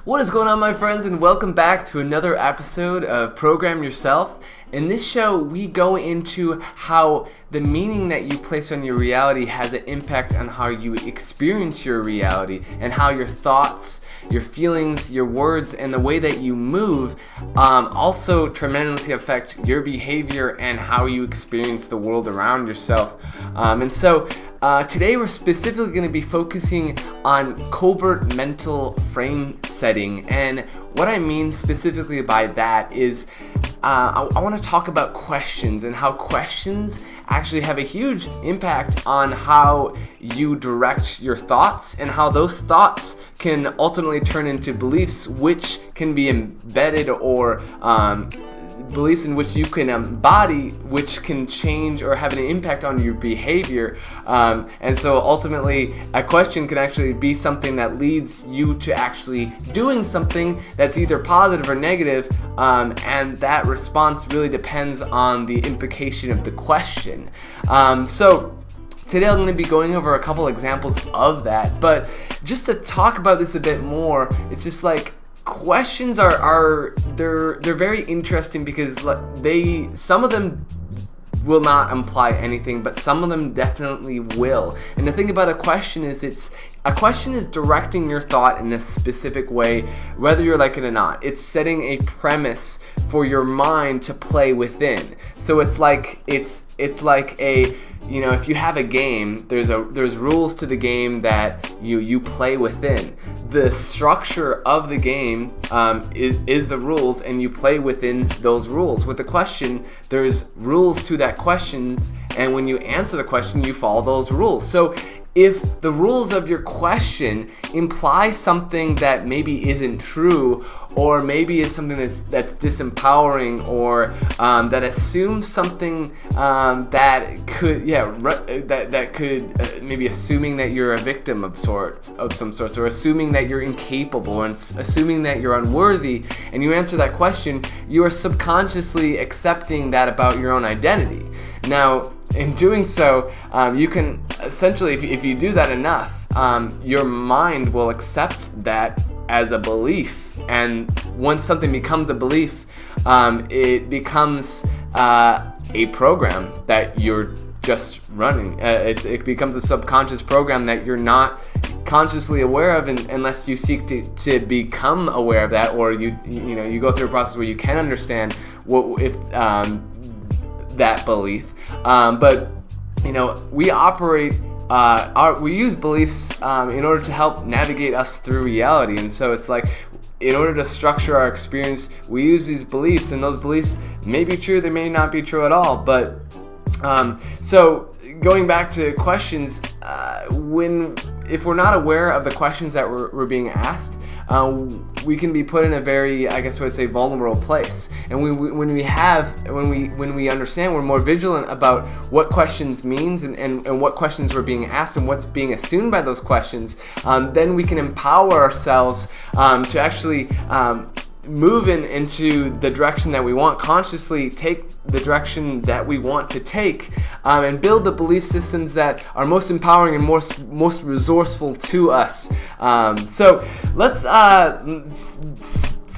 What is going on, my friends, and welcome back to another episode of Program Yourself. In this show, we go into how the meaning that you place on your reality has an impact on how you experience your reality, and how your thoughts, your feelings, your words, and the way that you move also tremendously affect your behavior and how you experience the world around yourself. Today we're specifically going to be focusing on covert mental frame setting, and what I mean specifically by that is I want to talk about questions and how questions actually have a huge impact on how you direct your thoughts, and how those thoughts can ultimately turn into beliefs which can be embedded, or beliefs in which you can embody, which can change or have an impact on your behavior. And so ultimately, a question can actually be something that leads you to actually doing something that's either positive or negative, and that response really depends on the implication of the question. Today I'm going to be going over a couple examples of that, but just to talk about this a bit more, it's just like questions are very interesting because some of them will not imply anything, but some of them definitely will. And the thing about a question is a question is directing your thought in a specific way, whether you like it or not. It's setting a premise for your mind to play within. So it's like a, you know, if you have a game, there's rules to the game that you play within. The structure of the game is the rules, and you play within those rules. With the question, there's rules to that question, and when you answer the question, you follow those rules. So if the rules of your question imply something that maybe isn't true, or maybe is something that's disempowering, or that assumes something that could maybe assuming that you're a victim of some sort, or assuming that you're incapable, or assuming that you're unworthy, and you answer that question, you are subconsciously accepting that about your own identity. Now, in doing so, you can essentially, if you do that enough, your mind will accept that as a belief. And once something becomes a belief, it becomes a program that you're just running. It becomes a subconscious program that you're not consciously aware of, unless you seek to become aware of that, or you go through a process where you can understand that belief. But we operate. We use beliefs in order to help navigate us through reality, and so it's like, in order to structure our experience, we use these beliefs, and those beliefs may be true, they may not be true at all. But so going back to questions, if we're not aware of the questions that we're being asked, we can be put in a very, I guess I would say, vulnerable place. And when we understand, we're more vigilant about what questions means, and what questions we're being asked, and what's being assumed by those questions, then we can empower ourselves to actually move into the direction that we want, consciously take the direction that we want to take, and build the belief systems that are most empowering and most resourceful to us. So let's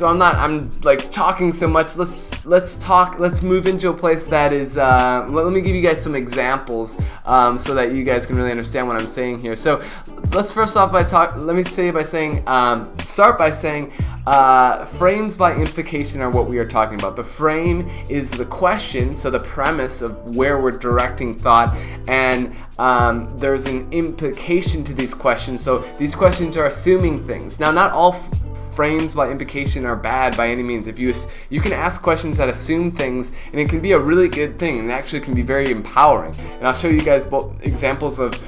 I'm like talking so much. Let's move into a place that is, let me give you guys some examples, so that you guys can really understand what I'm saying here. So let's first off start by saying frames by implication are what we are talking about. The frame is the question, so the premise of where we're directing thought, and there's an implication to these questions. So these questions are assuming things. Now, not all frames by implication are bad by any means. If you can ask questions that assume things, and it can be a really good thing, and it actually can be very empowering. And I'll show you guys both examples of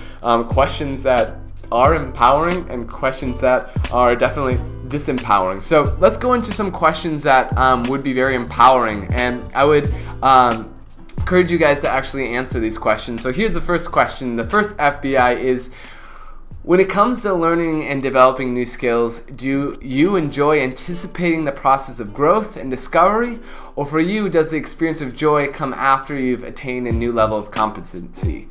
questions that are empowering and questions that are definitely disempowering. So let's go into some questions that would be very empowering, and I would encourage you guys to actually answer these questions. So here's the first question. The first FBI is, when it comes to learning and developing new skills, do you enjoy anticipating the process of growth and discovery, or for you, does the experience of joy come after you've attained a new level of competency?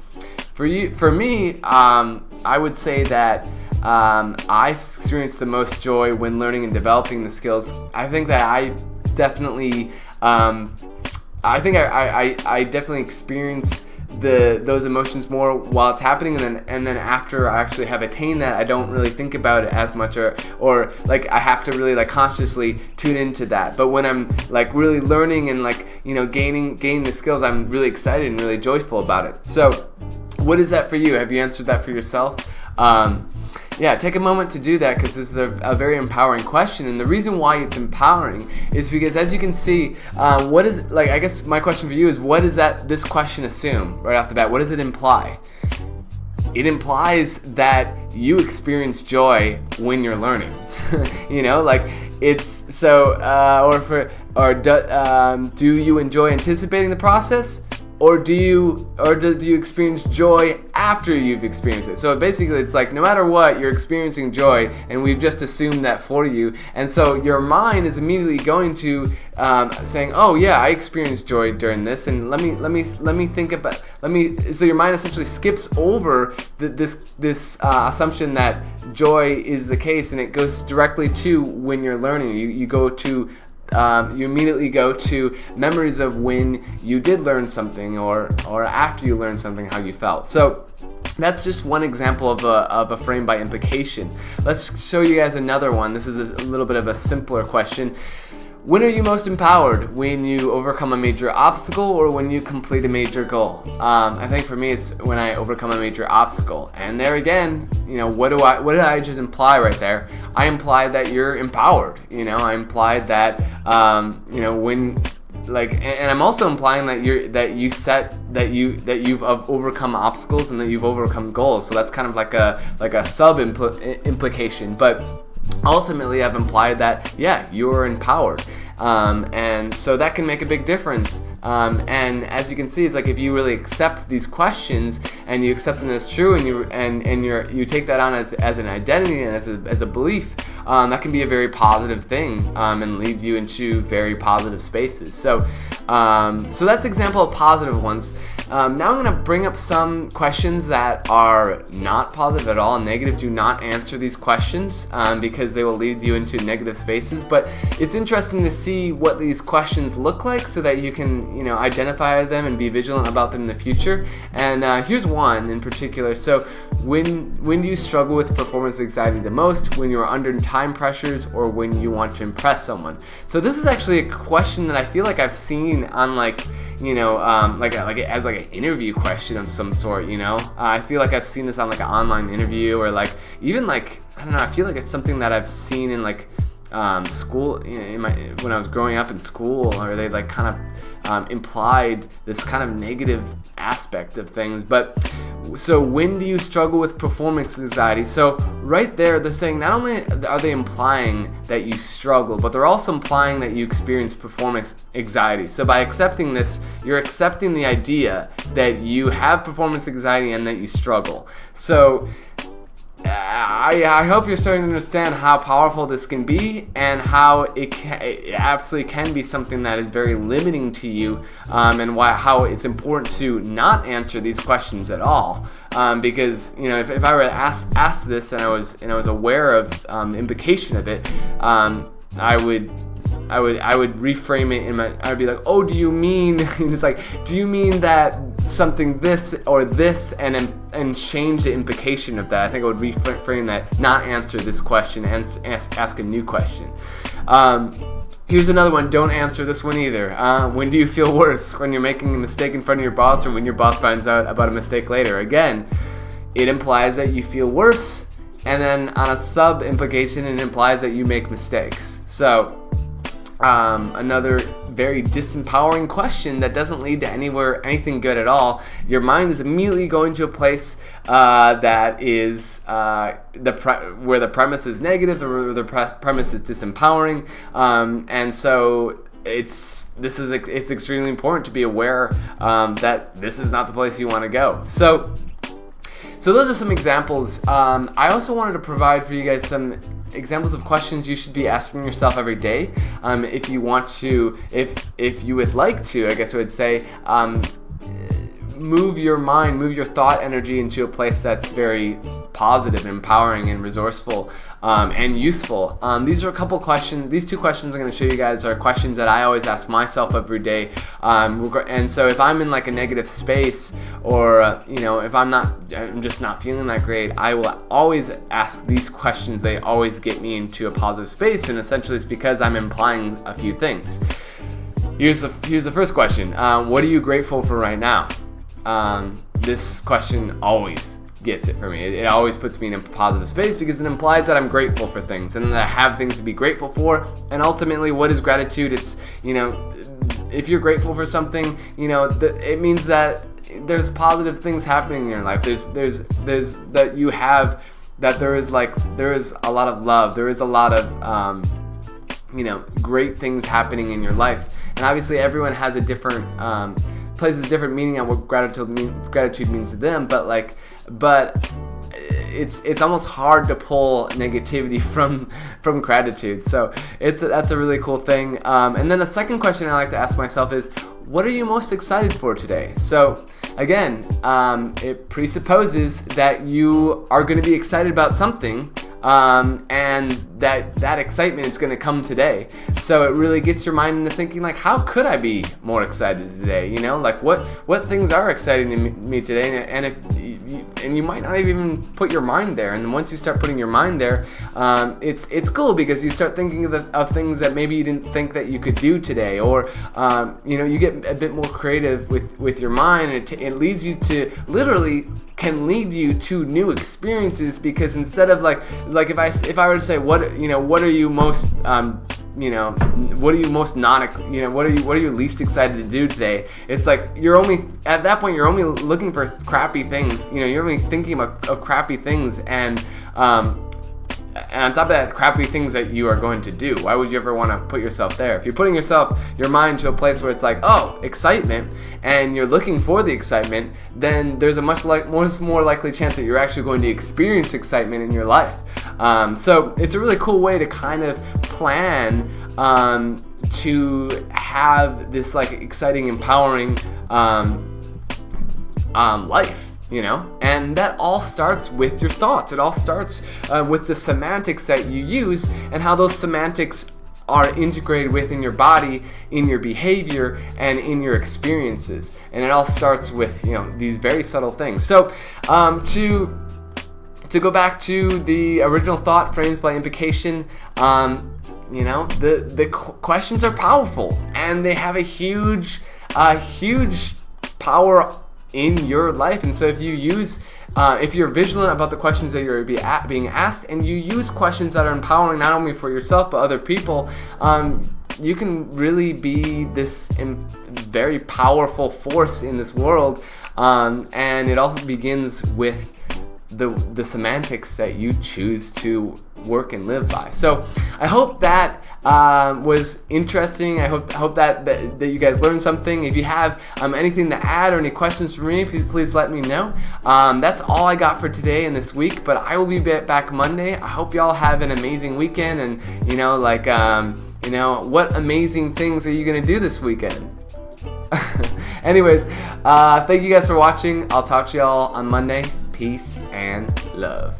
For me, I would say that I've experienced the most joy when learning and developing the skills. I think that I definitely, I definitely experience those emotions more while it's happening, and then after I actually have attained that, I don't really think about it as much, or like I have to really like consciously tune into that. But when I'm like really learning and like, you know, gaining the skills, I'm really excited and really joyful about it. So what is that for you? Have you answered that for yourself? Yeah, take a moment to do that, because this is a very empowering question. And the reason why it's empowering is because, as you can see, what is, like, I guess my question for you is, what does this question assume right off the bat? What does it imply? It implies that you experience joy when you're learning. You know, like it's so, do you enjoy anticipating the process? Or do you experience joy after you've experienced it? So basically, it's like no matter what, you're experiencing joy, and we've just assumed that for you. And so your mind is immediately going to saying, "Oh yeah, I experienced joy during this," and let me think about So your mind essentially skips over this assumption that joy is the case, and it goes directly to when you're learning. You immediately go to memories of when you did learn something, or after you learned something, how you felt. So that's just one example of a frame by implication. Let's show you guys another one. This is a little bit of a simpler question. When are you most empowered? When you overcome a major obstacle, or when you complete a major goal? I think for me, it's when I overcome a major obstacle. And there again, you know, what did I just imply right there? I implied that you're empowered. You know, I implied that you know, when, like, and I'm also implying that you've overcome obstacles and that you've overcome goals. So that's kind of like a sub implication, but ultimately I've implied that, yeah, you're empowered. And so that can make a big difference. And as you can see, it's like if you really accept these questions and you accept them as true, and you take that on as an identity and as a belief, that can be a very positive thing, and lead you into very positive spaces. So that's an example of positive ones. Now I'm going to bring up some questions that are not positive at all. Negative. Do not answer these questions, because they will lead you into negative spaces. But it's interesting to see what these questions look like, so that you can, you know, identify them and be vigilant about them in the future. And here's one in particular. So when do you struggle with performance anxiety the most? When you're under time pressures, or when you want to impress someone? So this is actually a question that I feel like I've seen on, like, you know, as an interview question of some sort. You know, I feel like I've seen this on like an online interview, or like even like, I don't know, I feel like it's something that I've seen in like school, you know, when I was growing up in school, or they like kind of implied this kind of negative aspect of things. But so when do you struggle with performance anxiety? So right there, they're saying not only are they implying that you struggle, but they're also implying that you experience performance anxiety. So by accepting this, you're accepting the idea that you have performance anxiety and that you struggle. So I hope you're starting to understand how powerful this can be, and how it absolutely can be something that is very limiting to you, and how it's important to not answer these questions at all. Because, you know, if I were to ask this and I was aware of the implication of it, I would reframe it I'd be like, oh, do you mean, and it's like, do you mean that something this or this, and change the implication of that? I think I would reframe that, not answer this question, and ask a new question. Here's another one. Don't answer this one either. When do you feel worse? When you're making a mistake in front of your boss, or when your boss finds out about a mistake later? Again, it implies that you feel worse, and then on a sub implication, it implies that you make mistakes. So another very disempowering question that doesn't lead to anything good at all. Your mind is immediately going to a place that is where the premise is negative, where the premise is disempowering, and so it's extremely important to be aware that this is not the place you want to go. So those are some examples. I also wanted to provide for you guys some examples of questions you should be asking yourself every day. If you would like to, I guess I would say, move your mind, move your thought energy into a place that's very positive, empowering, and resourceful, and useful. These are a couple questions. These 2 questions I'm going to show you guys are questions that I always ask myself every day. And so if I'm in like a negative space, or if I'm just not feeling that great, I will always ask these questions. They always get me into a positive space, and essentially it's because I'm implying a few things. Here's the first question. What are you grateful for right now? This question always gets it for me. It always puts me in a positive space because it implies that I'm grateful for things and that I have things to be grateful for. And ultimately, what is gratitude? It's, if you're grateful for something, it means that there's positive things happening in your life. There's that you have, that there is a lot of love. There is a lot of great things happening in your life. And obviously everyone has a different places different meaning on what gratitude means to them, but it's almost hard to pull negativity from gratitude. So that's a really cool thing. And then the second question I like to ask myself is, what are you most excited for today? So again, it presupposes that you are going to be excited about something, and that excitement is going to come today. So it really gets your mind into thinking, like, how could I be more excited today? What things are exciting me today? And you might not even put your mind there. And then once you start putting your mind there, it's cool because you start thinking of things that maybe you didn't think that you could do today, or you get a bit more creative with your mind, and it leads you to can lead you to new experiences, because instead of like if I were to say what are you most what are you least excited to do today? It's like you're only looking for crappy things. You're only thinking of crappy things, and on top of that, crappy things that you are going to do. Why would you ever want to put yourself there? If you're putting your mind to a place where it's like, oh, excitement, and you're looking for the excitement, then there's a much more likely chance that you're actually going to experience excitement in your life. So it's a really cool way to kind of plan to have this exciting, empowering life. And that all starts with your thoughts. It all starts with the semantics that you use and how those semantics are integrated within your body, in your behavior, and in your experiences. And it all starts with these very subtle things. So to go back to the original thought, frames by implication, the questions are powerful, and they have a huge power in your life. And so if you're vigilant about the questions that you're being asked, and you use questions that are empowering not only for yourself but other people, you can really be this very powerful force in this world. And it all begins with the semantics that you choose to work and live by. So I hope that was interesting. I hope that you guys learned something. If you have anything to add or any questions for me, please let me know. That's all I got for today and this week, but I will be back Monday. I hope y'all have an amazing weekend, and what amazing things are you gonna do this weekend? Anyways, thank you guys for watching. I'll talk to y'all on Monday. Peace and love.